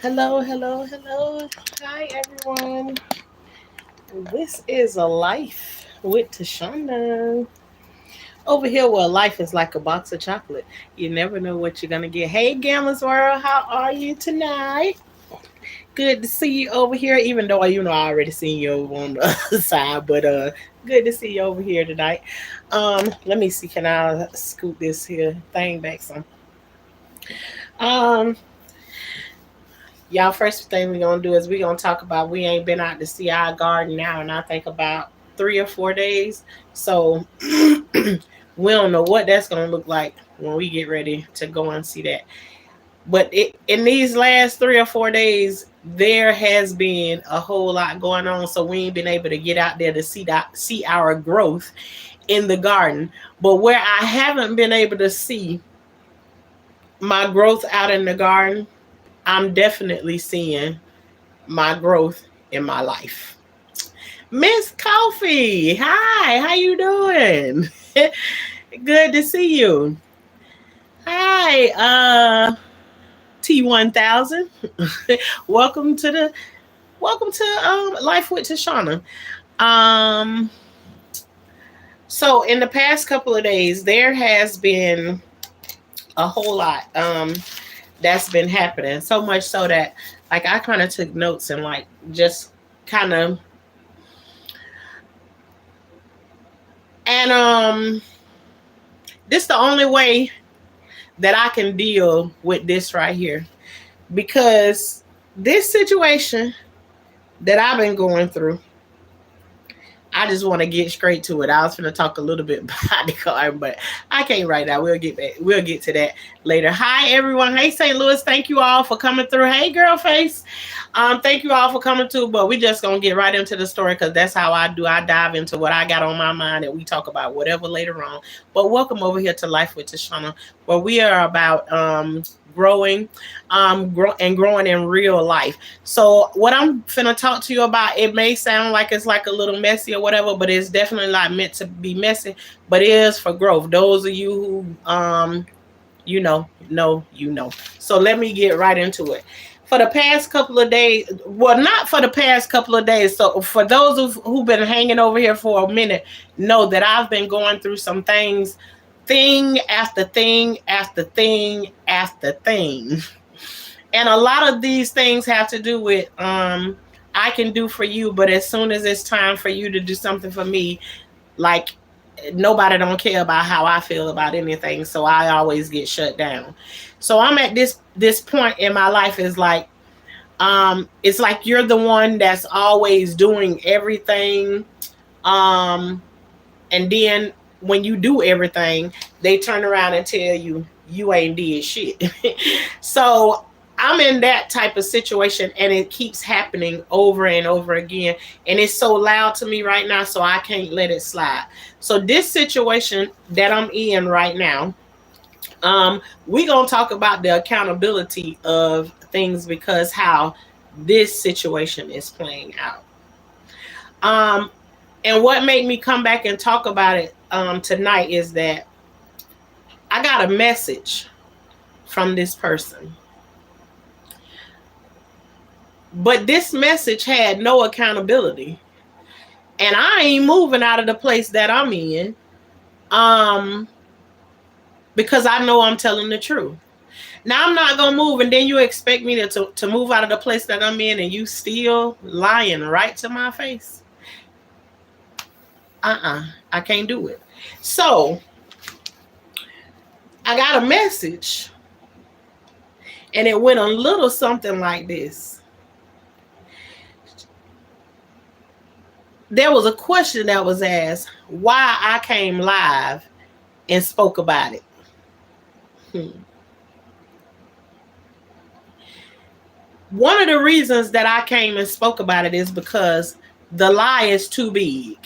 Hello, hello, hello. Hi, everyone. This is a life with Tashanna. Over here, where life is like a box of chocolate. You never know what you're going to get. Hey, Gamma's World, how are you tonight? Good to see you over here, even though I already seen you over on the other side, but good to see you over here tonight. Let me see, can I scoot this here thing back some? Um, Y'all, first thing we're gonna do is we're gonna talk about we ain't been out to see our garden now, and I think about 3 or 4 days. So we don't know what that's gonna look like when we get ready to go and see that. But in these last 3 or 4 days, there has been a whole lot going on. So we ain't been able to get out there to see our growth in the garden. But where I haven't been able to see my growth out in the garden, I'm definitely seeing my growth in my life. Miss Coffee, hi, how you doing? Good to see you. Hi, T1000. welcome to the welcome to Life with Tashanna. Um so in the past couple of days there has been a whole lot that's been happening. So much so that like I kind of took notes and like just kind of and this the only way that I can deal with this right here, because this situation that I've been going through, I just want to get straight to it. I was going to talk a little bit about the card, but I can't right now. We'll get back. We'll get to that later. Hi everyone. Hey St. Louis. Thank you all for coming through. Hey girl face. Thank you all for coming through. But we just gonna get right into the story because that's how I do. I dive into what I got on my mind and we talk about whatever later on. But welcome over here to Life with Tashanna, where we are about growing, growing in real life. So what I'm finna talk to you about, it may sound like it's like a little messy or whatever, but it's definitely not meant to be messy. But it is for growth. Those of you who you know. So let me get right into it. For the past couple of days, well, not for the past couple of days. So for those who've been hanging over here for a minute, know that I've been going through some things, thing after thing after thing after thing. And a lot of these things have to do with I can do for you, but as soon as it's time for you to do something for me, like nobody don't care about how I feel about anything, so I always get shut down. So I'm at this point in my life is like it's like you're the one that's always doing everything, um and then when you do everything, they turn around and tell you you ain't did shit. So I'm in that type of situation and it keeps happening over and over again. And it's so loud to me right now, so I can't let it slide. So this situation that I'm in right now, we're gonna talk about the accountability of things because how this situation is playing out. Um, and what made me come back and talk about it tonight is that I got a message from this person. But this message had no accountability. And I ain't moving out of the place that I'm in um, because I know I'm telling the truth. Now I'm not gonna move, and then you expect me to move out of the place that I'm in, and you still lying right to my face. I can't do it. So I got a message, and it went a little something like this. There was a question that was asked why I came live and spoke about it. Hmm. One of the reasons that I came and spoke about it is because the lie is too big.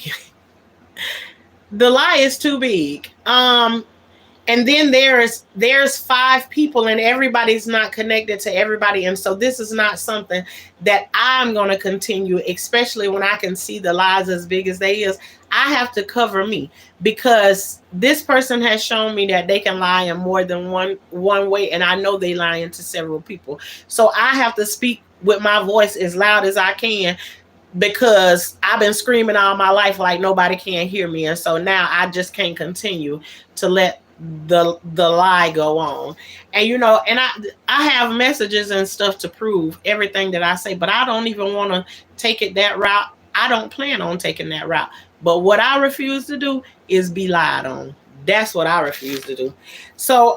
The lie is too big. And then there's five people and everybody's not connected to everybody, and so this is not something that I'm going to continue, especially when I can see the lies as big as they is. I have to cover me, because this person has shown me that they can lie in more than one way, and I know they lie into several people. So I have to speak with my voice as loud as I can, because I've been screaming all my life like nobody can hear me, and so now I just can't continue to let the lie go on. And and I have messages and stuff to prove everything that I say, but I don't even want to take it that route. I don't plan on taking that route. But what I refuse to do is be lied on. That's what I refuse to do. So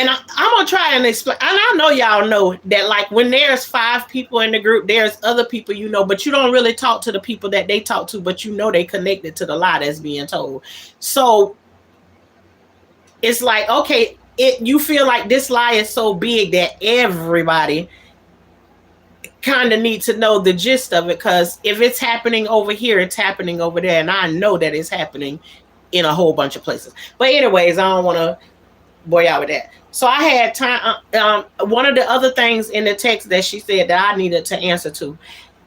and I'm gonna try and explain. And I know y'all know that, like, when there's five people in the group, there's other people, but you don't really talk to the people that they talk to, but they connected to the lie that's being told. So it's like, okay, you feel like this lie is so big that everybody kind of need to know the gist of it, because if it's happening over here, it's happening over there, and I know that it's happening in a whole bunch of places. But anyways, I don't want to bore y'all with that. So I had time. One of the other things in the text that she said that I needed to answer to,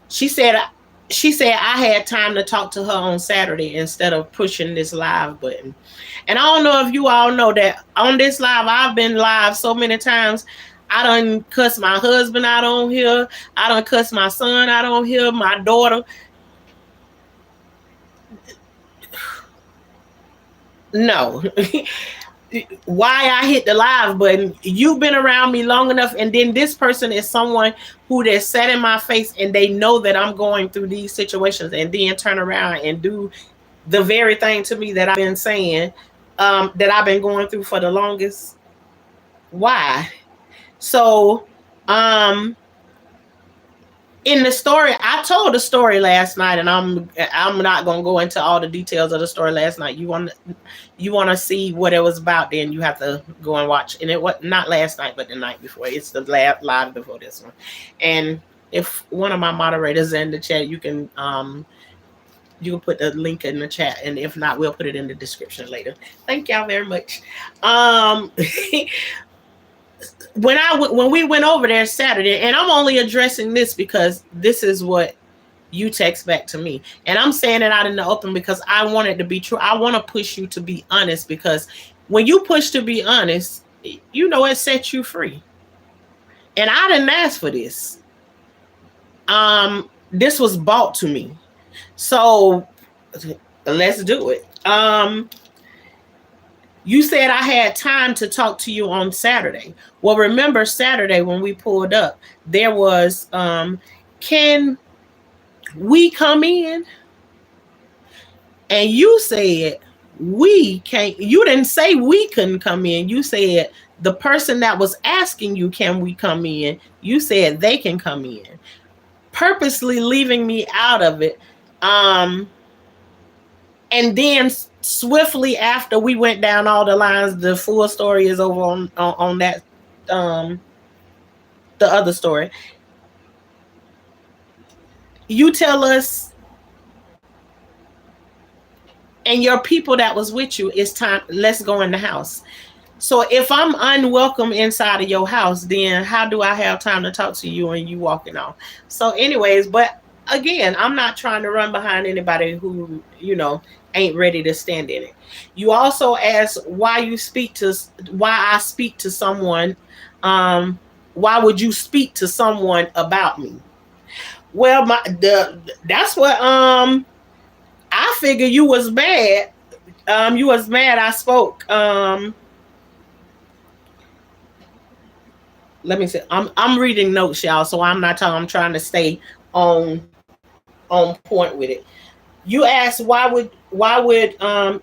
she said I had time to talk to her on Saturday instead of pushing this live button. And I don't know if you all know that on this live, I've been live so many times. I done cuss my husband out on here. I done cuss my son out on here, my daughter. No. Why I hit the live button? You've been around me long enough, and then this person is someone who they sat in my face and they know that I'm going through these situations, and then turn around and do the very thing to me that I've been saying, that I've been going through for the longest. Why? So, in the story, I told the story last night, and I'm not gonna go into all the details of the story last night. You want to see what it was about, then you have to go and watch. And it was not last night, but the night before. It's the live before this one. And if one of my moderators in the chat, you can put the link in the chat, and if not, we'll put it in the description later. Thank y'all very much. When we went over there Saturday, and I'm only addressing this because this is what you text back to me, and I'm saying it out in the open because I want it to be true. I want to push you to be honest, because when you push to be honest, it sets you free. And I didn't ask for this. This was bought to me, so let's do it. You said I had time to talk to you on Saturday. Well, remember Saturday when we pulled up, there was, can we come in? And you said we can't. You didn't say we couldn't come in. You said the person that was asking you, can we come in? You said they can come in, purposely leaving me out of it. And then swiftly after we went down all the lines, the full story is over on that, the other story. You tell us, and your people that was with you, it's time, let's go in the house. So if I'm unwelcome inside of your house, then how do I have time to talk to you and you walking off? So anyways, but again, I'm not trying to run behind anybody who, ain't ready to stand in it. You also asked why I speak to someone. Why would you speak to someone about me? Well, that's what I figure you was mad. You was mad I spoke. Let me see. I'm reading notes, y'all, so I'm not talking. I'm trying to stay on point with it. You asked why would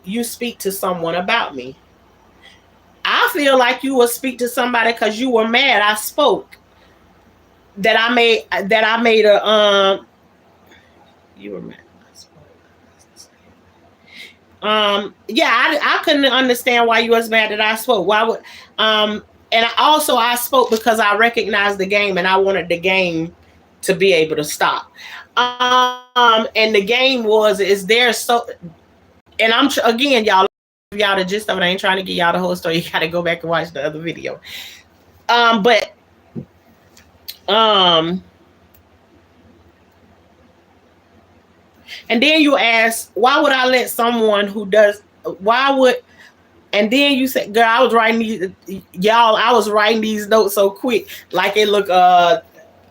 you speak to someone about me? I feel like you would speak to somebody because you were mad I spoke. That I made a you were mad. Yeah, I couldn't understand why you was mad that I spoke. Why would and I spoke because I recognized the game and I wanted the game to be able to stop. And the game is there, so, and again, y'all, y'all the gist of it. I ain't trying to get y'all the whole story. You gotta go back and watch the other video. But um, and then you ask, why would I let someone who does? Why would? And then you said, "Girl, I was writing these, y'all. I was writing these notes so quick, like it look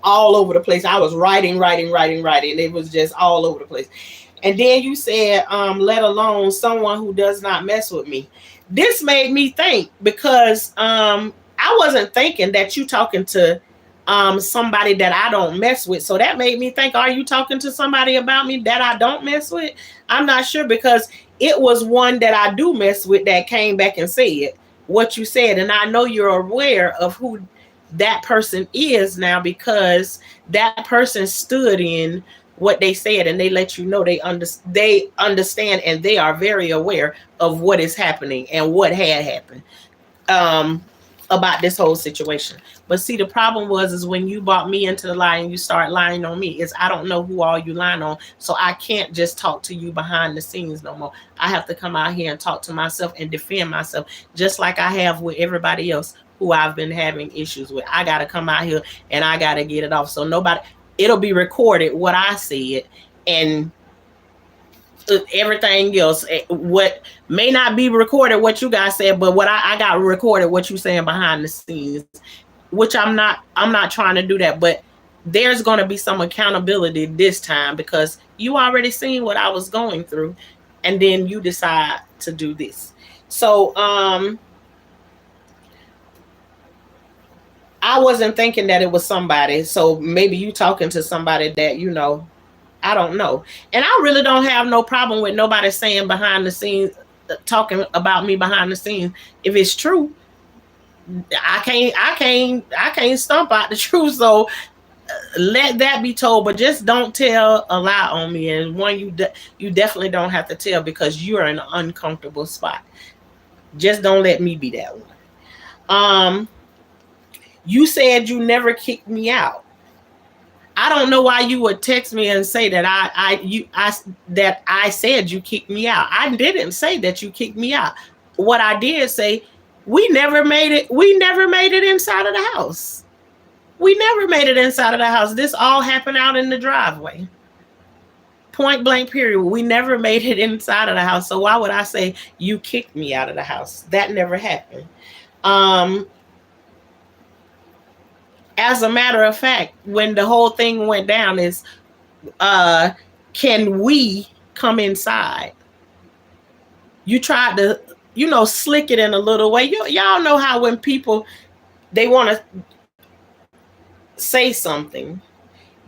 all over the place. I was writing. It was just all over the place." And then you said, let alone someone who does not mess with me. This made me think because I wasn't thinking that you talking to somebody that I don't mess with. So that made me think, are you talking to somebody about me that I don't mess with? I'm not sure because it was one that I do mess with that came back and said what you said. And I know you're aware of who that person is now because that person stood in what they said and they let you know they understand and they are very aware of what is happening and what had happened um about this whole situation. But see, the problem was is when you brought me into the lie and you start lying on me, is I don't know who all you lying on. So I can't just talk to you behind the scenes no more. I have to come out here and talk to myself and defend myself, just like I have with everybody else who I've been having issues with. I gotta come out here and I gotta get it off. So nobody, it'll be recorded what I said and everything else. What may not be recorded what you guys said, but what I got recorded what you saying behind the scenes, which I'm not trying to do that, but there's going to be some accountability this time because you already seen what I was going through and then you decide to do this. So I wasn't thinking that it was somebody, so maybe you talking to somebody that I don't know. And I really don't have no problem with nobody saying behind the scenes, talking about me behind the scenes. If it's true, I can't stump out the truth. So let that be told, but just don't tell a lie on me. And one you definitely don't have to tell because you're in an uncomfortable spot. Just don't let me be that one. Um, you said you never kicked me out. I don't know why you would text me and say that that I said you kicked me out. I didn't say that you kicked me out. What I did say, we never made it. We never made it inside of the house. We never made it inside of the house. This all happened out in the driveway. Point blank period. We never made it inside of the house. So why would I say you kicked me out of the house? That never happened. Um, as a matter of fact, when the whole thing went down is uh can we come inside? You tried to, slick it in a little way. Y'all know how when people they want to say something,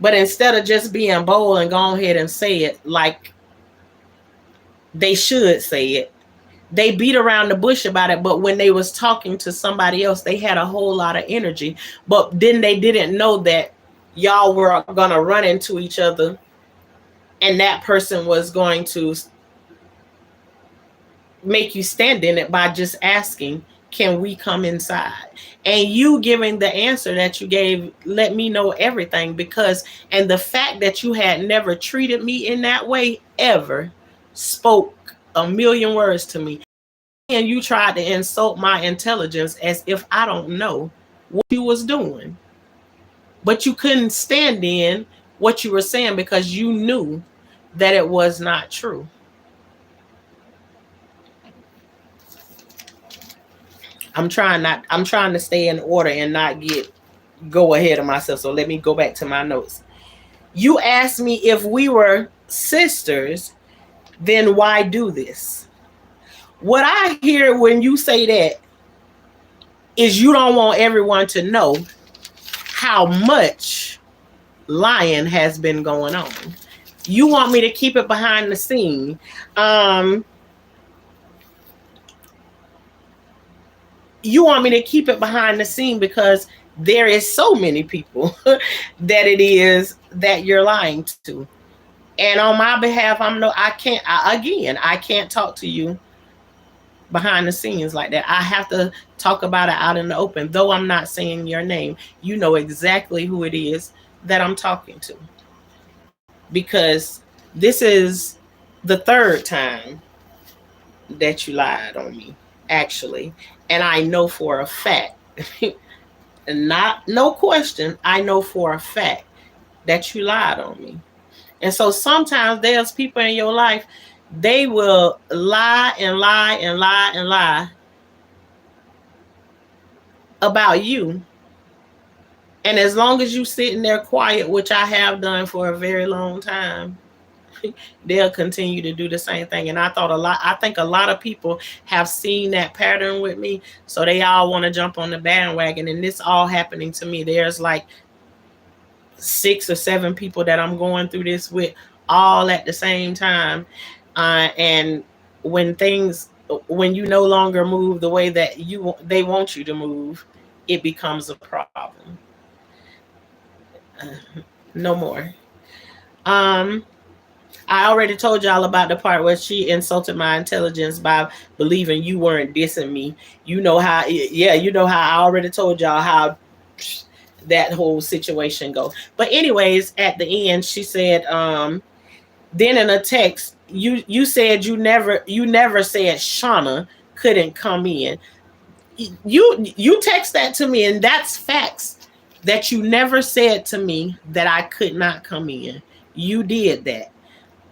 but instead of just being bold and go ahead and say it like they should say it, they beat around the bush about it. But when they was talking to somebody else, they had a whole lot of energy. But then they didn't know that y'all were gonna run into each other, and that person was going to make you stand in it by just asking, can we come inside? And you giving the answer that you gave let me know everything because, and the fact that you had never treated me in that way ever spoke a million words to me. And you tried to insult my intelligence as if I don't know what you was doing. But you couldn't stand in what you were saying because you knew that it was not true. I'm trying to stay in order and not go ahead of myself. So let me go back to my notes. You asked me if we were sisters, then why do this? What I hear when you say that is you don't want everyone to know how much lying has been going on. You want me to keep it behind the scene. You want me to keep it behind the scene because there is so many people that it is that you're lying to. And on my behalf, I can't talk to you behind the scenes like that. I have to talk about it out in the open. Though I'm not saying your name, you know exactly who it is that I'm talking to. Because this is the third time that you lied on me, actually. And I know for a fact, and not no question, I know for a fact that you lied on me. And so sometimes there's people in your life, they will lie and lie and lie and lie about you. And as long as you sitting there quiet, which I have done for a very long time, they'll continue to do the same thing. And I think a lot of people have seen that pattern with me. So they all want to jump on the bandwagon. And this all happening to me. There's like 6 or 7 people that I'm going through this with all at the same time. And when things, when you no longer move the way that they want you to move, it becomes a problem. No more. Um, I already told y'all about the part where she insulted my intelligence by believing you weren't dissing me. You know how, yeah, you know how I already told y'all how that whole situation go. But anyways, at the end, she said, then in a text, you said you never said Shauna couldn't come in. You text that to me, and that's facts that you never said to me that I could not come in. You did that.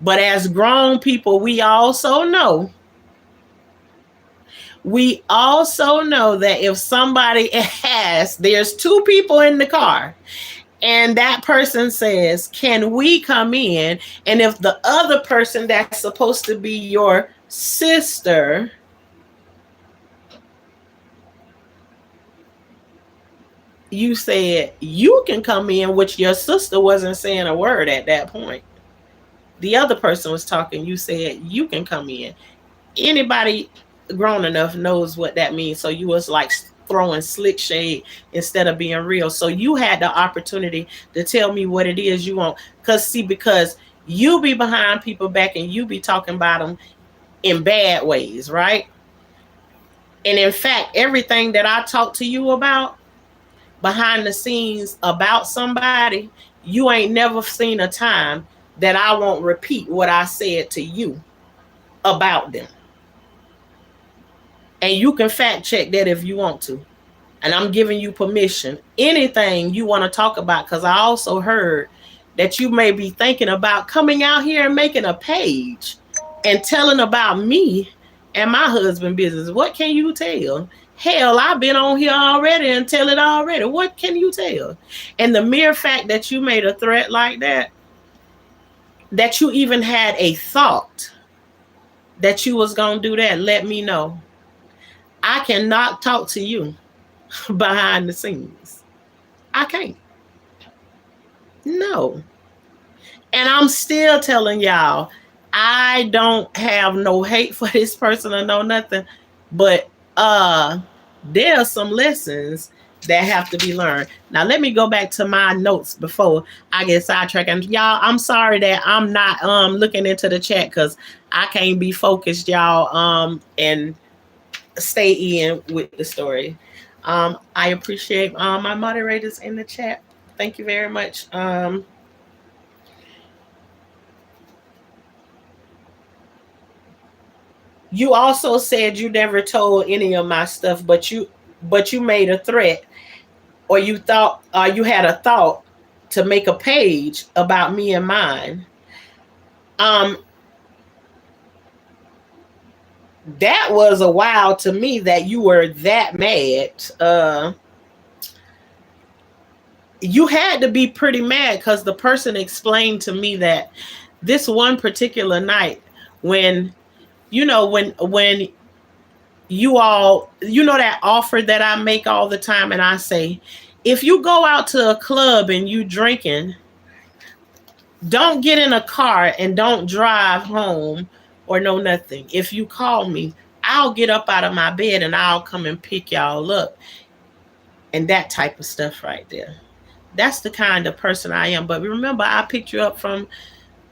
But as grown people, we also know that if somebody asks, there's 2 people in the car, and that person says, "Can we come in?" And if the other person that's supposed to be your sister, you said you can come in, which your sister wasn't saying a word at that point. The other person was talking, you said you can come in. Anybody grown enough knows what that means. So you was like throwing slick shade instead of being real. So you had the opportunity to tell me what it is you want. Because you be behind people back and you be talking about them in bad ways, right? And in fact, everything that I talk to you about behind the scenes about somebody, you ain't never seen a time that I won't repeat what I said to you about them. And you can fact check that if you want to. And I'm giving you permission. Anything you want to talk about, because I also heard that you may be thinking about coming out here and making a page and telling about me and my husband business. What can you tell? Hell, I've been on here already and tell it already. What can you tell? And the mere fact that you made a threat like that you even had a thought that you was going to do that, let me know. I cannot talk to you behind the scenes. I can't. No. And I'm still telling y'all, I don't have no hate for this person or no nothing, but there are some lessons that have to be learned. Now let me go back to my notes before I get sidetracked. And y'all, I'm sorry that I'm not looking into the chat because I can't be focused, y'all, and stay in with the story. I appreciate my moderators in the chat. Thank you very much. You also said you never told any of my stuff, but you made a threat, or you thought you had a thought to make a page about me and mine. Um, that was a wow to me that you were that mad. You had to be pretty mad because the person explained to me that this one particular night, when when that offer that I make all the time, and I say, if you go out to a club and you drinking, don't get in a car and don't drive home or no nothing. If you call me, I'll get up out of my bed and I'll come and pick y'all up. And that type of stuff right there. That's the kind of person I am. But remember, I picked you up from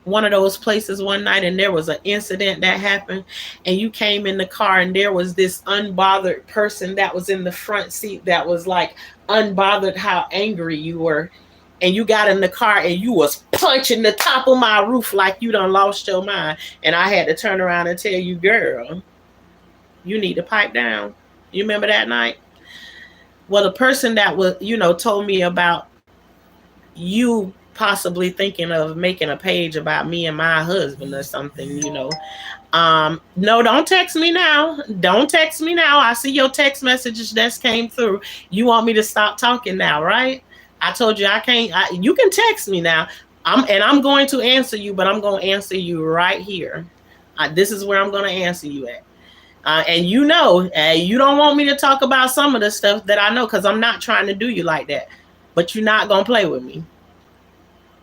one of those places one night, and there was an incident that happened, and you came in the car and there was this unbothered person that was in the front seat that was like unbothered how angry you were, and you got in the car and you was punching the top of my roof like you done lost your mind, and I had to turn around and tell you, girl, You need to pipe down. You remember that night? Well, the person that was, told me about you possibly thinking of making a page about me and my husband or something. No, don't text me now. Don't text me now. I see your text messages that came through. You want me to stop talking now, right? I told you I can't. You can text me now. I'm going to answer you, but I'm going to answer you right here. This is where I'm going to answer you at. And you don't want me to talk about some of the stuff that I know, because I'm not trying to do you like that. But you're not going to play with me.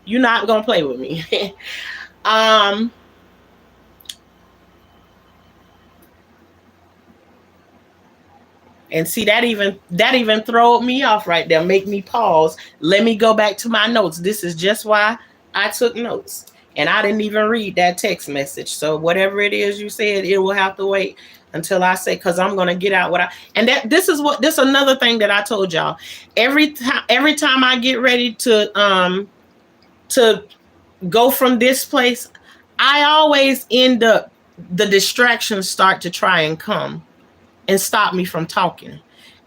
You're not going to play with me. um, And see, that even throwed me off right there. Make me pause. Let me go back to my notes. This is just why I took notes. And I didn't even read that text message. So whatever it is you said, it will have to wait until I say, because I'm gonna get out what I and that this is another thing that I told y'all. Every time I get ready to go from this place, I always end up, the distractions start to try and come and stop me from talking.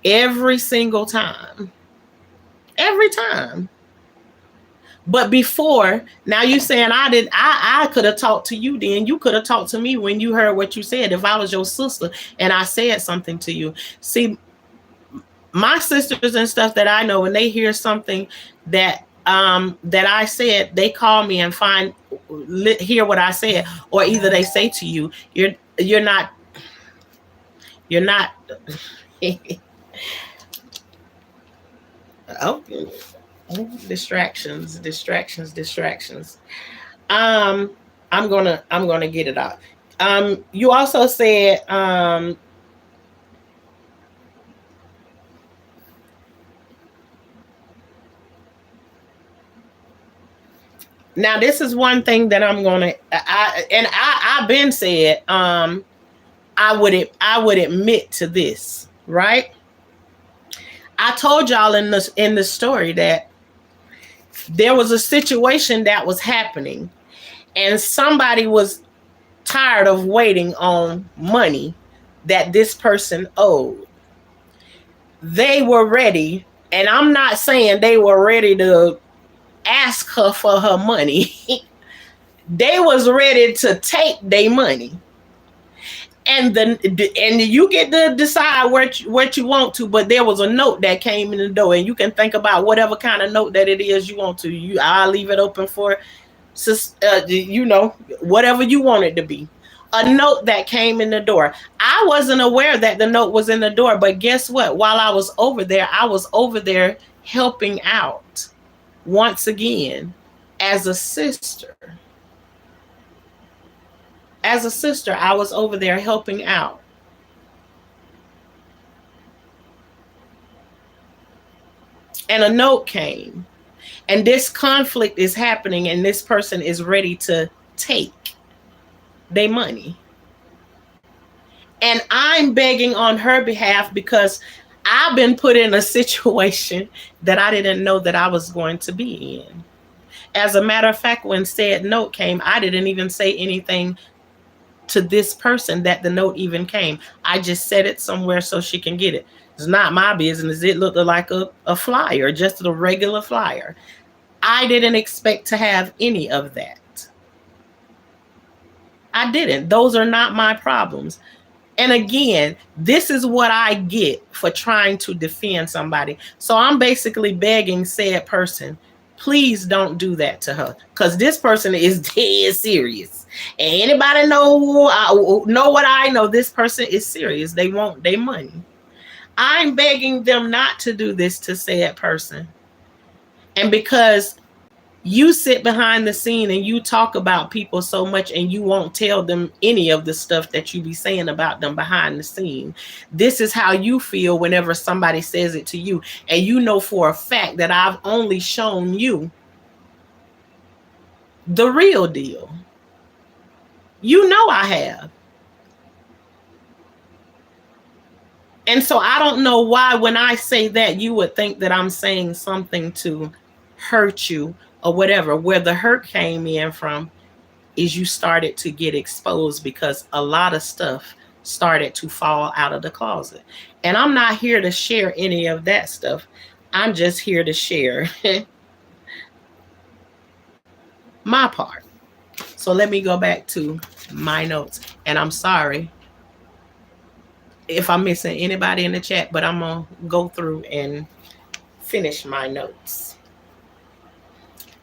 Every single time. Every time. But before, now you saying I could have talked to you then. You could have talked to me when you heard what you said. If I was your sister and I said something to you. See, my sisters and stuff that I know, when they hear something that I said, they call me and hear what I said, or either they say to you, you're not oh, distractions. Um, I'm gonna get it out. You also said, now this is one thing that I've been said, I would admit to this, right? I told y'all in the story that there was a situation that was happening, and somebody was tired of waiting on money that this person owed. They were ready, and I'm not saying they were ready to ask her for her money. They was ready to take their money. And you get to decide what you want to, but there was a note that came in the door, and you can think about whatever kind of note that it is you want to. I'll leave it open for, whatever you want it to be. A note that came in the door. I wasn't aware that the note was in the door, but guess what? While I was over there helping out once again as a sister. As a sister, I was over there helping out. And a note came. And this conflict is happening, and this person is ready to take their money. And I'm begging on her behalf, because I've been put in a situation that I didn't know that I was going to be in. As a matter of fact, when said note came, I didn't even say anything to this person that the note even came. I just set it somewhere so she can get it. It's not my business. It looked like a flyer, just a regular flyer. I didn't expect to have any of that. I didn't. Those are not my problems. And again, this is what I get for trying to defend somebody. So I'm basically begging said person, please don't do that to her, because this person is dead serious. And anybody know what I know? This person is serious. They want their money. I'm begging them not to do this to said person. And because you sit behind the scene and you talk about people so much, and you won't tell them any of the stuff that you be saying about them behind the scene. This is how you feel whenever somebody says it to you. And you know for a fact that I've only shown you the real deal. You know I have. And so I don't know why when I say that, you would think that I'm saying something to hurt you or whatever. Where the hurt came in from is you started to get exposed, because a lot of stuff started to fall out of the closet. And I'm not here to share any of that stuff. I'm just here to share my part. So let me go back to my notes. And I'm sorry if I'm missing anybody in the chat, but I'm going to go through and finish my notes.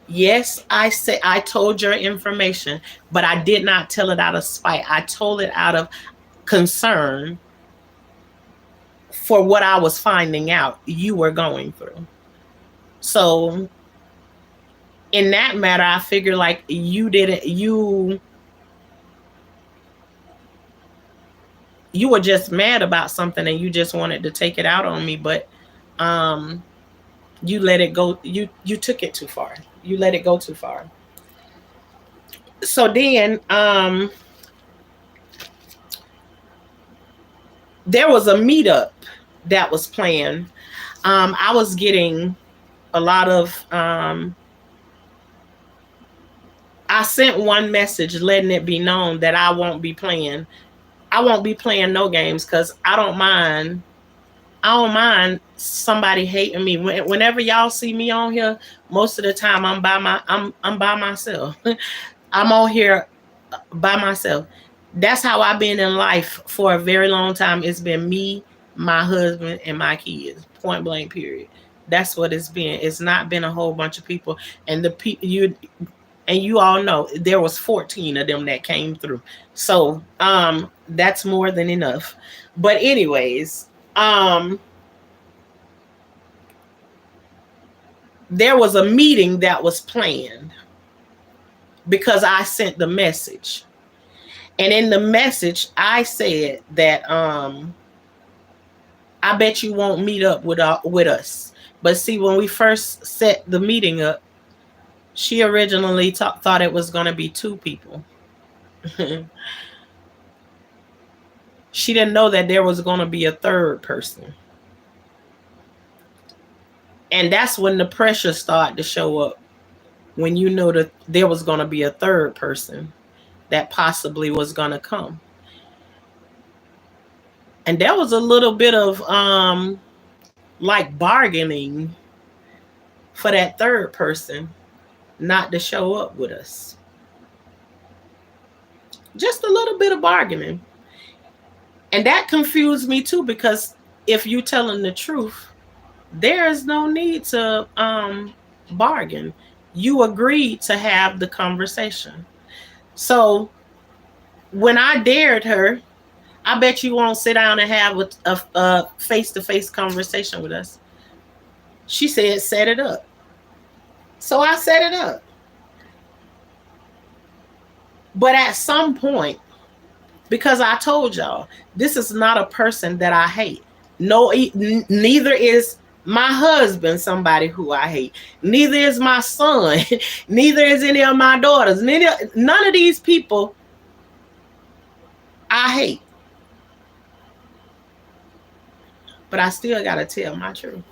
Yes, I said I told your information, but I did not tell it out of spite. I told it out of concern for what I was finding out you were going through. So in that matter, I figure like you were just mad about something and you just wanted to take it out on me, but you let it go. You took it too far. You let it go too far. So then there was a meetup that was planned. I was getting a lot of I sent one message letting it be known that I won't be playing no games, because I don't mind somebody hating me. Whenever y'all see me on here, most of the time I'm by myself. I'm on here by myself. That's how I've been in life for a very long time. It's been me, my husband, and my kids. Point blank, period. That's what it's been. It's not been a whole bunch of people. And you all know there was 14 of them that came through. So that's more than enough. But anyways, there was a meeting that was planned because I sent the message. And in the message, I said that I bet you won't meet up with us. But see, when we first set the meeting up, she originally thought it was going to be 2 people. She didn't know that there was going to be a 3rd person. And that's when the pressure started to show up. When you know that there was going to be a 3rd person that possibly was going to come. And there was a little bit of like bargaining for that 3rd person not to show up with us. Just a little bit of bargaining. And that confused me too, because if you're telling the truth, there is no need to bargain. You agreed to have the conversation. So when I dared her, I bet you won't sit down and have a face-to-face conversation with us. She said, set it up. So I set it up. But at some point, because I told y'all, this is not a person that I hate. No, neither is my husband somebody who I hate. Neither is my son. Neither is any of my daughters. None of these people I hate. But I still got to tell my truth.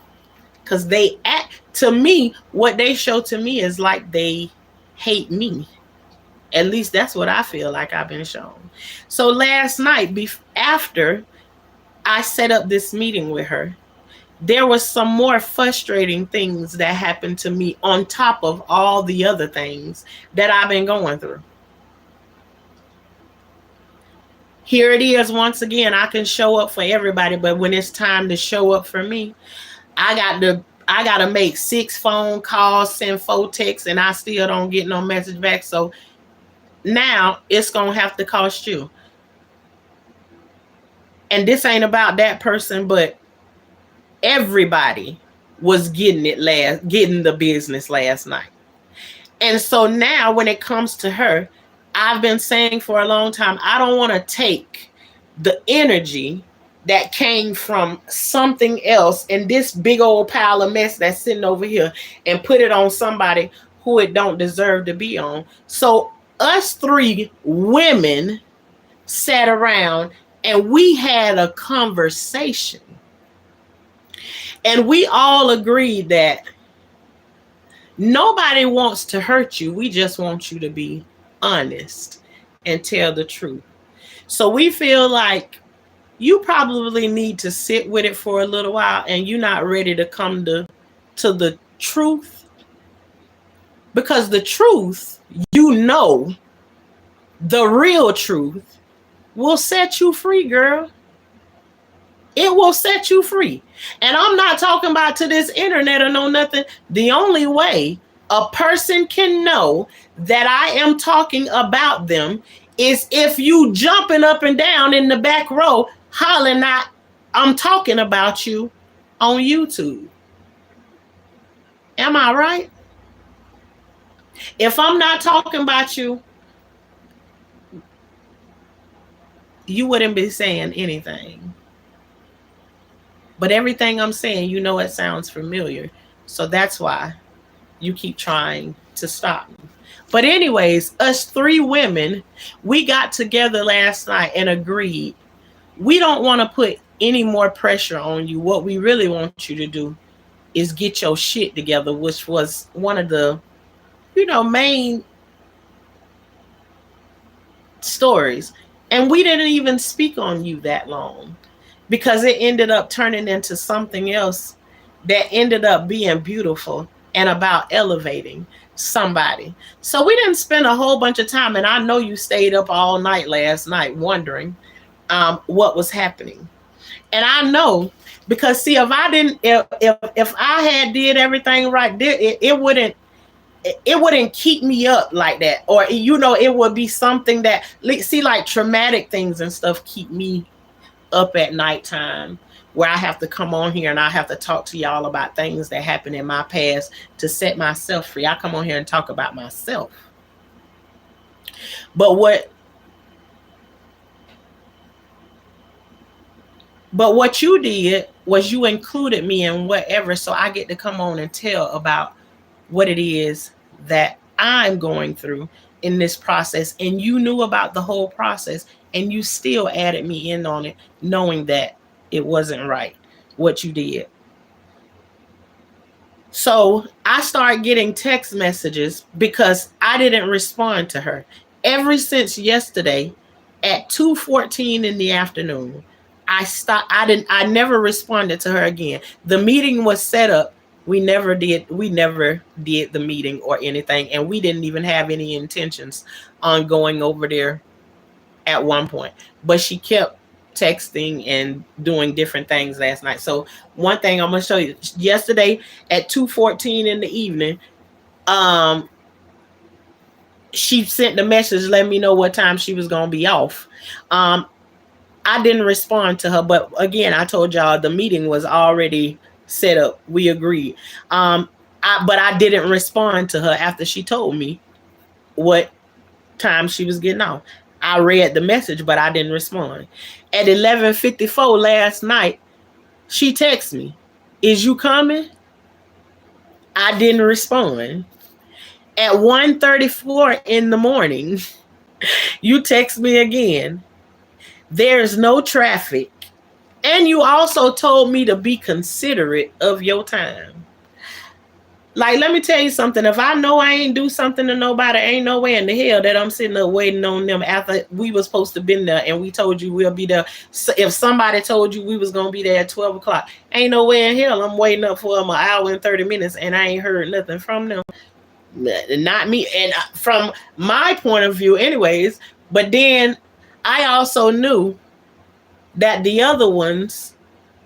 Because they act, to me, what they show to me is like they hate me. At least that's what I feel like I've been shown. So last night, after I set up this meeting with her, there was some more frustrating things that happened to me on top of all the other things that I've been going through. Here it is once again. I can show up for everybody, but when it's time to show up for me, I got to make 6 phone calls, send 4 texts, and I still don't get no message back. So now it's going to have to cost you. And this ain't about that person, but everybody was getting the business last night. And so now when it comes to her, I've been saying for a long time, I don't want to take the energy that came from something else and this big old pile of mess that's sitting over here and put it on somebody who it don't deserve to be on. So us 3 women sat around and we had a conversation. And we all agreed that nobody wants to hurt you. We just want you to be honest and tell the truth. So we feel like you probably need to sit with it for a little while, and you're not ready to come to the truth, because the truth, you know, the real truth will set you free, girl. It will set you free. And I'm not talking about to this internet or no nothing. The only way a person can know that I am talking about them is if you jumping up and down in the back row hollering out, I'm talking about you on YouTube. Am I right? If I'm not talking about you, you wouldn't be saying anything. But everything I'm saying, you know, it sounds familiar. So that's why you keep trying to stop me. But anyways, us three women, we got together last night and agreed we don't want to put any more pressure on you. What we really want you to do is get your shit together, which was one of the, main stories. And we didn't even speak on you that long because it ended up turning into something else that ended up being beautiful and about elevating somebody. So we didn't spend a whole bunch of time, and I know you stayed up all night last night wondering what was happening. And I know, because see, if I didn't, if I had did everything right, it wouldn't keep me up like that, or it would be something that, see, like traumatic things and stuff keep me up at nighttime, where I have to come on here and I have to talk to y'all about things that happened in my past to set myself free. I come on here and talk about myself. But what you did was you included me in whatever, so I get to come on and tell about what it is that I'm going through in this process. And you knew about the whole process, and you still added me in on it, knowing that it wasn't right what you did. So I started getting text messages because I didn't respond to her. Ever since yesterday at 2:14 in the afternoon, I never responded to her again. The meeting was set up. We never did the meeting or anything, and we didn't even have any intentions on going over there at one point. But she kept texting and doing different things last night. So one thing I'm gonna show you, yesterday at 2:14 in the evening, um, she sent the message letting me know what time she was gonna be off. Um, I didn't respond to her, but again, I told y'all the meeting was already set up. We agreed. But I didn't respond to her after she told me what time she was getting off. I read the message, but I didn't respond. At 11:54 last night, she texted me, "Is you coming?" I didn't respond. At 1:34 in the morning, you text me again. "There's no traffic." And you also told me to be considerate of your time. Like, let me tell you something. If I know I ain't do something to nobody, ain't no way in the hell that I'm sitting up waiting on them after we was supposed to been there and we told you we'll be there. So if somebody told you we was going to be there at 12 o'clock, ain't no way in hell I'm waiting up for them an hour and 30 minutes and I ain't heard nothing from them. Not me. And from my point of view anyways, but then I also knew that the other ones,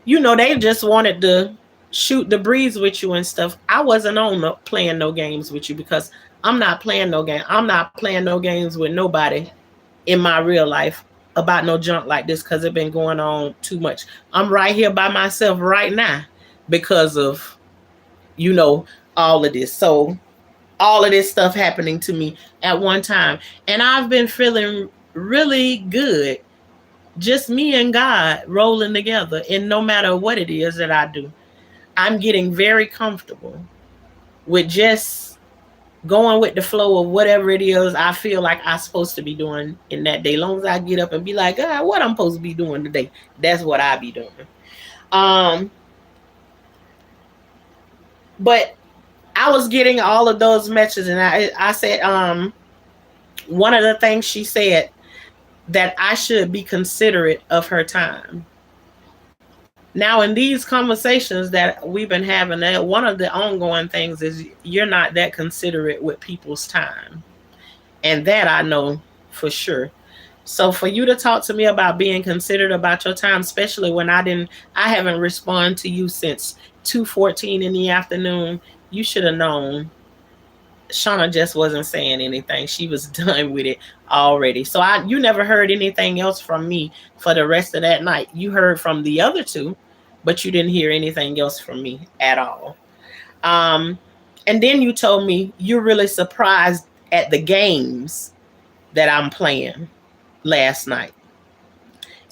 they just wanted to shoot the breeze with you and stuff. I wasn't on playing no games with you because I'm not playing no game. I'm not playing no games with nobody in my real life about no junk like this because it's been going on too much. I'm right here by myself right now because of, you know, all of this. So all of this stuff happening to me at one time. And I've been feeling really good. Just me and God rolling together. And no matter what it is that I do, I'm getting very comfortable with just going with the flow of whatever it is I feel like I'm supposed to be doing in that day. As long as I get up and be like, God, what I'm supposed to be doing today, that's what I be doing. Um, but I was getting all of those messages, and I said, one of the things she said, that I should be considerate of her time. Now, in these conversations that we've been having, one of the ongoing things is you're not that considerate with people's time. And that I know for sure. So for you to talk to me about being considerate about your time, especially when I haven't responded to you since 2:14 in the afternoon, you should have known Shauna just wasn't saying anything. She was done with it already. So you never heard anything else from me for the rest of that night. You heard from the other two, but you didn't hear anything else from me at all. Um, and then you told me you're really surprised at the games that I'm playing last night.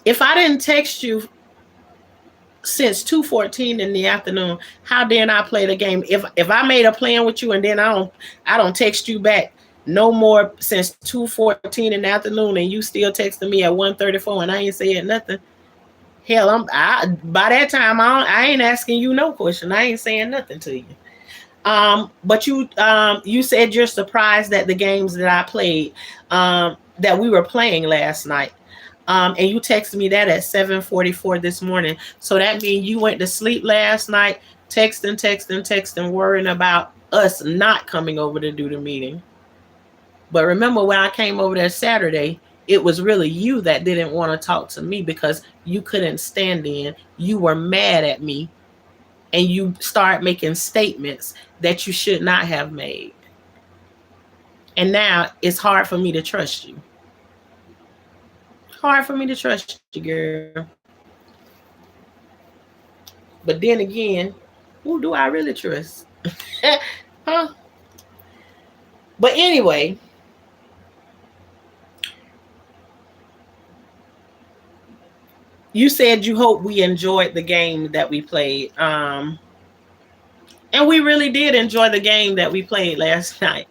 If I didn't text you since 2:14 in the afternoon, how then I play the game? If I made a plan with you and then I don't text you back no more since 2:14 in the afternoon, and you still texting me at 1:34 and I ain't saying nothing. Hell, by that time I ain't asking you no question. I ain't saying nothing to you. But you said you're surprised at the games that I played, that we were playing last night. And you texted me that at 7:44 this morning. So that means you went to sleep last night, texting, worrying about us not coming over to do the meeting. But remember when I came over there Saturday, it was really you that didn't want to talk to me because you couldn't stand in. You were mad at me and you start making statements that you should not have made. And now it's hard for me to trust you. Hard for me to trust you, girl. But then again, who do I really trust? Huh? But anyway, you said you hope we enjoyed the game that we played. And we really did enjoy the game that we played last night.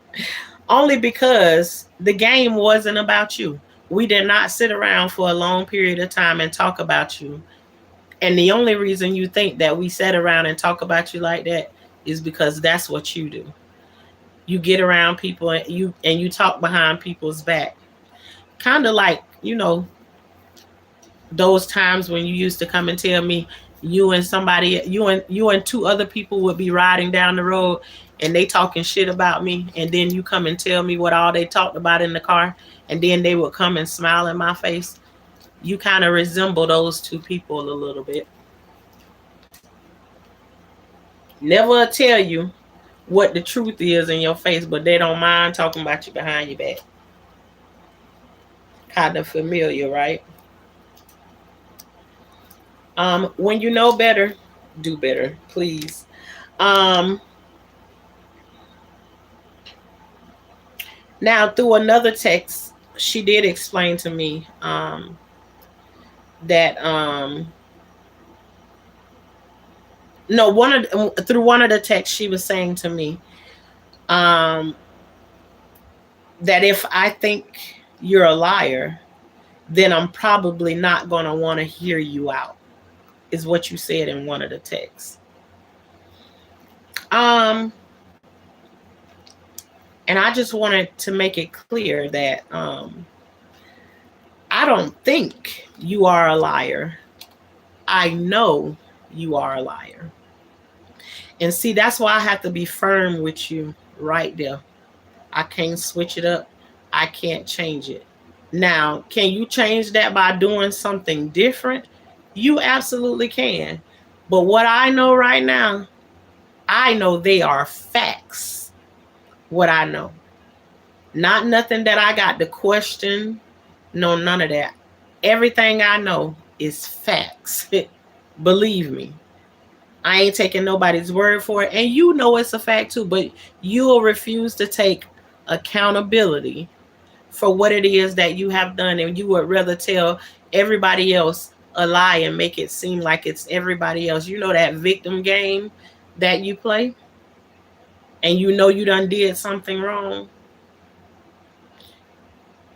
Only because the game wasn't about you. We did not sit around for a long period of time and talk about you. And the only reason you think that we sat around and talk about you like that is because that's what you do. You get around people and you talk behind people's back. Kind of like, those times when you used to come and tell me you and two other people would be riding down the road and they talking shit about me, and then you come and tell me what all they talked about in the car, and then they would come and smile in my face. You kind of resemble those two people a little bit. Never tell you what the truth is in your face, but they don't mind talking about you behind your back. Kind of familiar, right? When you know better, do better, please. Um, Now, through another text, she did explain to me that no one of through one of the texts she was saying to me um, that if I think you're a liar, then I'm probably not going to want to hear you out. Is what you said in one of the texts. Um, and I just wanted to make it clear that I don't think you are a liar. I know you are a liar. And see, that's why I have to be firm with you right there. I can't switch it up. I can't change it. Now, can you change that by doing something different? You absolutely can. But what I know right now, I know they are facts. What I know. Not nothing that I got to question. No, none of that. Everything I know is facts. Believe me. I ain't taking nobody's word for it. And you know it's a fact too, but you'll refuse to take accountability for what it is that you have done. And you would rather tell everybody else a lie and make it seem like it's everybody else. You know that victim game that you play, and you know you done did something wrong.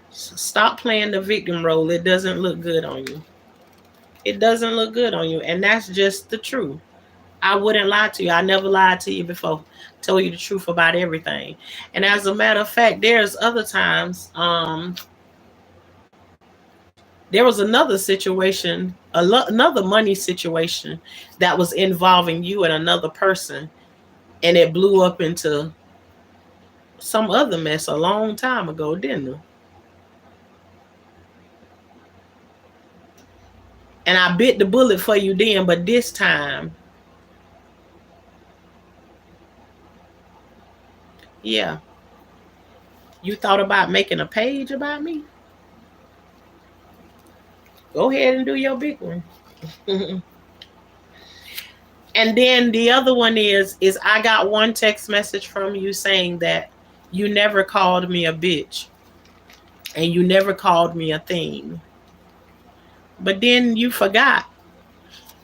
So stop playing the victim role. It doesn't look good on you. It doesn't look good on you. And that's just the truth. I wouldn't lie to you. I never lied to you before. Told you the truth about everything. And as a matter of fact, there's other times There was another situation, another money situation that was involving you and another person, and it blew up into some other mess a long time ago, didn't it? And I bit the bullet for you then, but this time, yeah, you thought about making a page about me? Go ahead and do your big one. And then the other one is I got one text message from you saying that you never called me a bitch and you never called me a thing. But then you forgot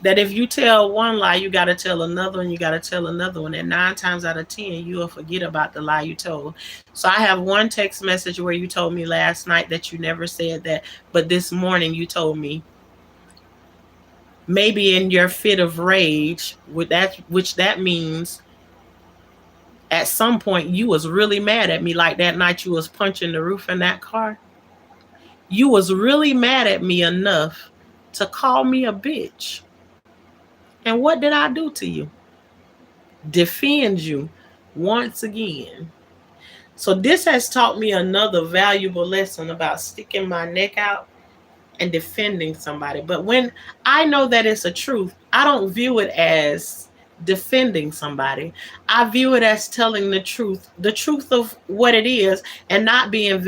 that if you tell one lie, you got to tell another one, you got to tell another one. And 9 times out of 10, you will forget about the lie you told. So I have one text message where you told me last night that you never said that. But this morning you told me, maybe in your fit of rage, with that, which that means at some point you was really mad at me, like that night you was punching the roof in that car. You was really mad at me enough to call me a bitch. And what did I do to you? Defend you once again. So this has taught me another valuable lesson about sticking my neck out and defending somebody. But when I know that it's a truth, I don't view it as defending somebody. I view it as telling the truth of what it is, and not being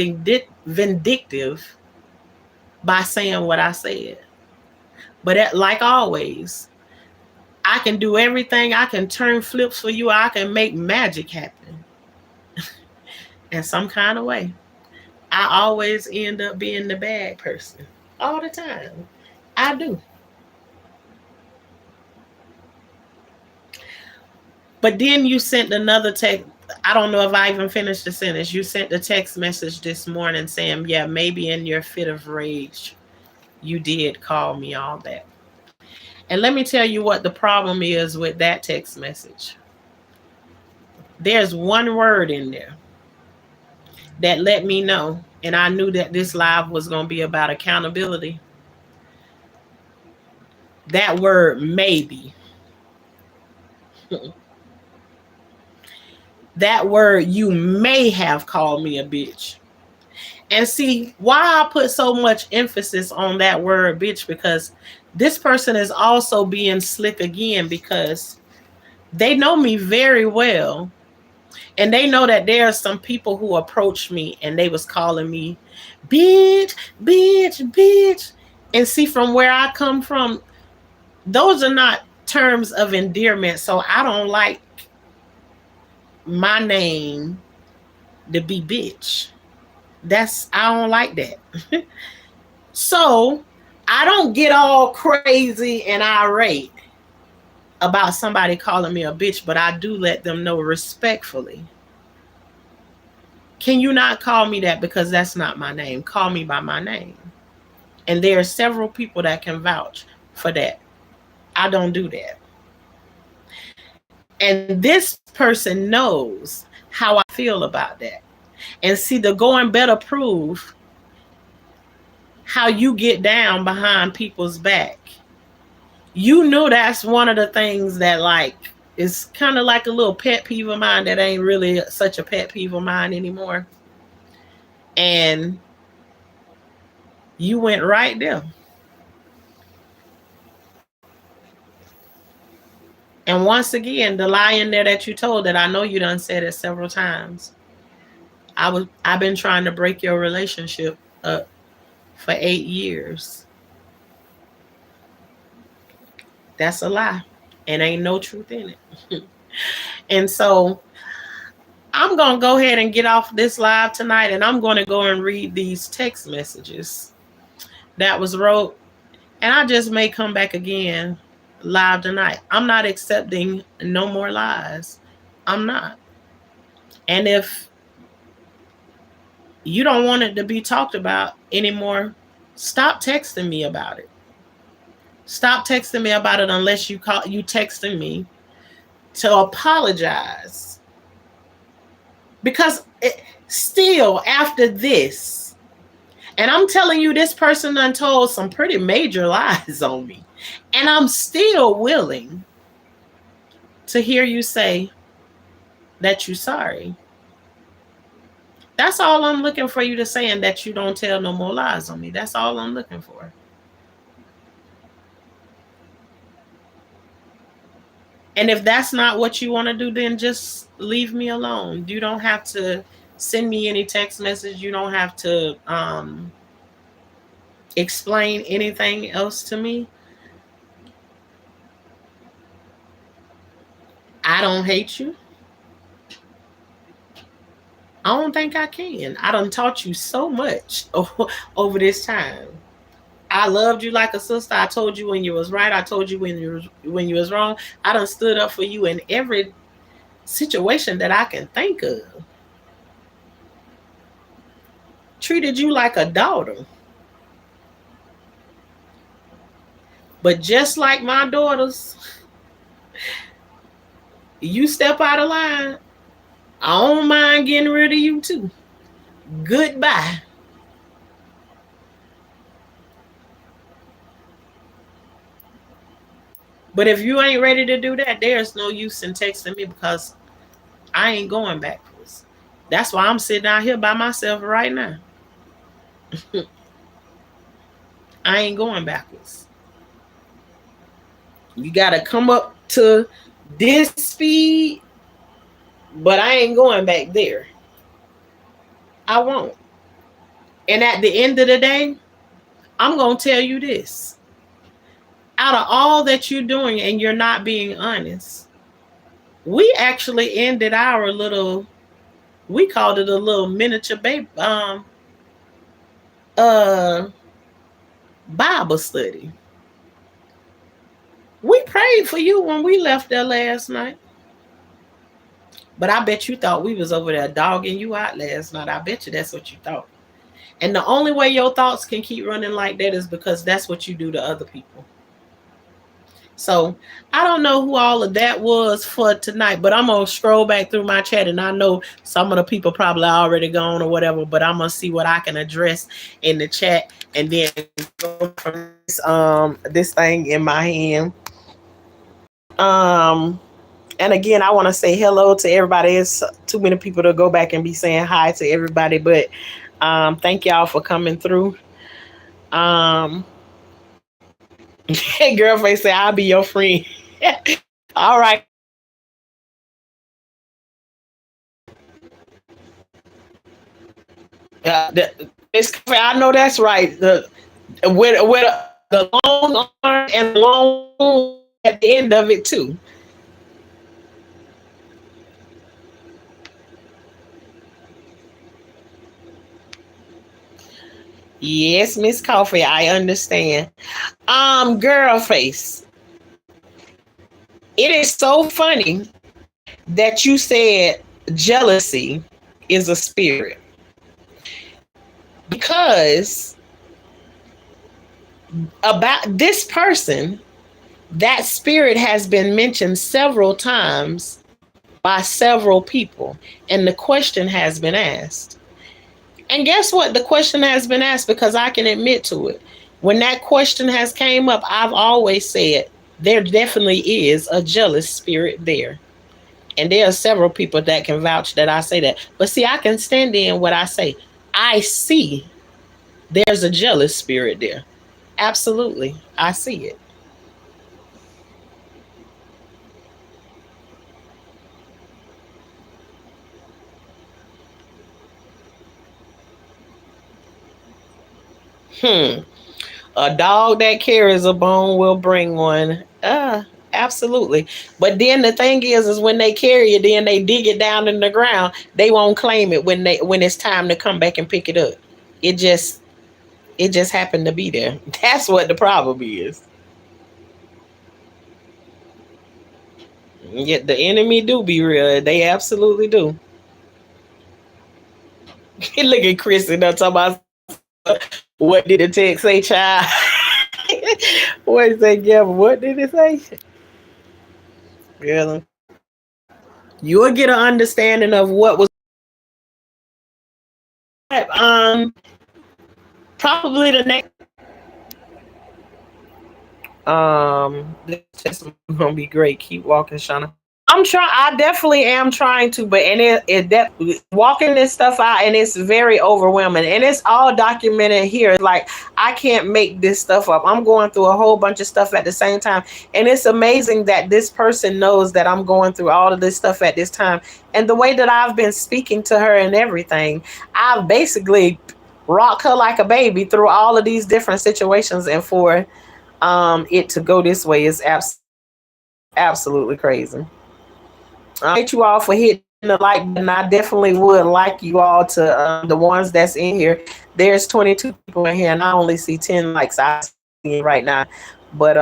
vindictive by saying what I said. But like always, I can do everything. I can turn flips for you. I can make magic happen in some kind of way. I always end up being the bad person all the time. I do. But then you sent another text. I don't know if I even finished the sentence. You sent the text message this morning saying, yeah, maybe in your fit of rage, you did call me all that. And let me tell you what the problem is with that text message. There's one word in there that let me know, and I knew that this live was going to be about accountability. That word, maybe. That word, you may have called me a bitch. And see why I put so much emphasis on that word bitch, because this person is also being slick again, because they know me very well. And they know that there are some people who approached me and they was calling me bitch, bitch, bitch. And see, from where I come from, those are not terms of endearment. So I don't like my name to be bitch. I don't like that. So I don't get all crazy and irate about somebody calling me a bitch, but I do let them know respectfully. Can you not call me that, because that's not my name? Call me by my name. And there are several people that can vouch for that. I don't do that. And this person knows how I feel about that. And see, the going better prove how you get down behind people's back. You know that's one of the things that, like, is kind of like a little pet peeve of mine that ain't really such a pet peeve of mine anymore. And you went right there. And once again, the lie in there that you told, that I know you done said it several times. I've been trying to break your relationship up for 8 years. That's a lie. And ain't no truth in it. And so I'm going to go ahead and get off this live tonight, and I'm going to go and read these text messages that was wrote. And I just may come back again live tonight. I'm not accepting no more lies. I'm not. And if you don't want it to be talked about anymore, stop texting me about it. Stop texting me about it unless you texting me to apologize. Because still, after this, And I'm telling you, this person done told some pretty major lies on me. And I'm still willing to hear you say that you're sorry. That's all I'm looking for you to say, and that you don't tell no more lies on me. That's all I'm looking for. And if that's not what you want to do, then just leave me alone. You don't have to send me any text message. You don't have to explain anything else to me. I don't hate you. I don't think I can. I done taught you so much over this time. I loved you like a sister. I told you when you was right. I told you when you was wrong. I done stood up for you in every situation that I can think of. Treated you like a daughter. But just like my daughters, you step out of line, I don't mind getting rid of you too. Goodbye. But if you ain't ready to do that, there's no use in texting me, because I ain't going backwards. That's why I'm sitting out here by myself right now. I ain't going backwards. You gotta come up to this speed, but I ain't going back there. I won't. And at the end of the day, I'm gonna tell you this. Out of all that you're doing and you're not being honest, we actually ended our little, we called it a little miniature baby uh Bible study. We prayed for you when we left there last night. But I bet you thought we was over there dogging you out last night. I bet you that's what you thought. And the only way your thoughts can keep running like that is because that's what you do to other people. So I don't know who all of that was for tonight, but I'm gonna scroll back through my chat, and I know some of the people probably already gone or whatever, but I'm gonna see what I can address in the chat, and then go from this thing in my hand. Um and again, I want to say hello to everybody. It's too many people to go back and be saying hi to everybody, but thank y'all for coming through. Um Girlfriend say I'll be your friend. All right. I know that's right. The with the long arm and long at the end of it too. Yes, Miss Coffee, I understand. Girl face. It is so funny that you said jealousy is a spirit, because about this person, that spirit has been mentioned several times by several people, and the question has been asked. And guess what? The question has been asked because I can admit to it. When that question has came up, I've always said there definitely is a jealous spirit there. And there are several people that can vouch that I say that. But see, I can stand in what I say. I see there's a jealous spirit there. Absolutely. I see it. Hmm. A dog that carries a bone will bring one. Absolutely. But then the thing is when they carry it, then they dig it down in the ground. They won't claim it when it's time to come back and pick it up. It just it just happened to be there. That's what the problem is. Yet the enemy do be real. They absolutely do. Look at Chris and talking about what did the text say, child? What is that, Gavin? What did it say? Girl, you'll get an understanding of what was um Probably the next. This testimony gonna be great. Keep walking, Shauna. I'm trying. I definitely am trying to, but and it that walking this stuff out, and it's very overwhelming, and it's all documented here. It's like I can't make this stuff up. I'm going through a whole bunch of stuff at the same time, and it's amazing that this person knows that I'm going through all of this stuff at this time, and the way that I've been speaking to her and everything, I've basically rocked her like a baby through all of these different situations, and for it to go this way is absolutely crazy. Thank you all for hitting the like button. I definitely would like you all to the ones that's in here. There's 22 people in here, and I only see 10 likes. I see it right now, but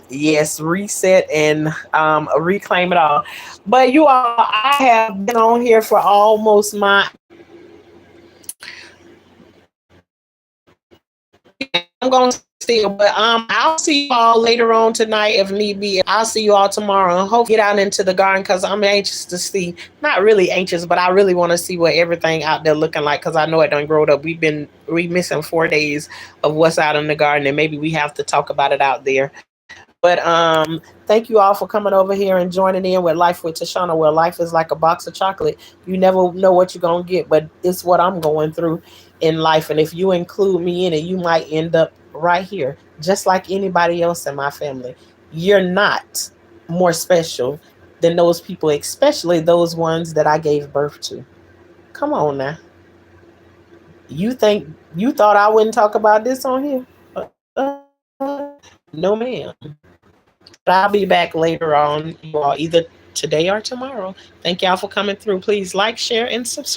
yes, reset and reclaim it all. But you all, I have been on here for almost my. I'm going to still, but I'll see you all later on tonight if need be. I'll see you all tomorrow and hope get out into the garden because I'm anxious to see. Not really anxious, but I really want to see what everything out there looking like because I know it done growed up. We missing 4 days of what's out in the garden, and maybe we have to talk about it out there. But thank you all for coming over here and joining in with Life with Tashanna, where life is like a box of chocolate. You never know what you're gonna get, but it's what I'm going through in life. And if you include me in it, you might end up right here, just like anybody else in my family. You're not more special than those people, especially those ones that I gave birth to. Come on now. You thought I wouldn't talk about this on here? No, ma'am. But I'll be back later on, you all, either today or tomorrow. Thank y'all for coming through. Please like, share, and subscribe.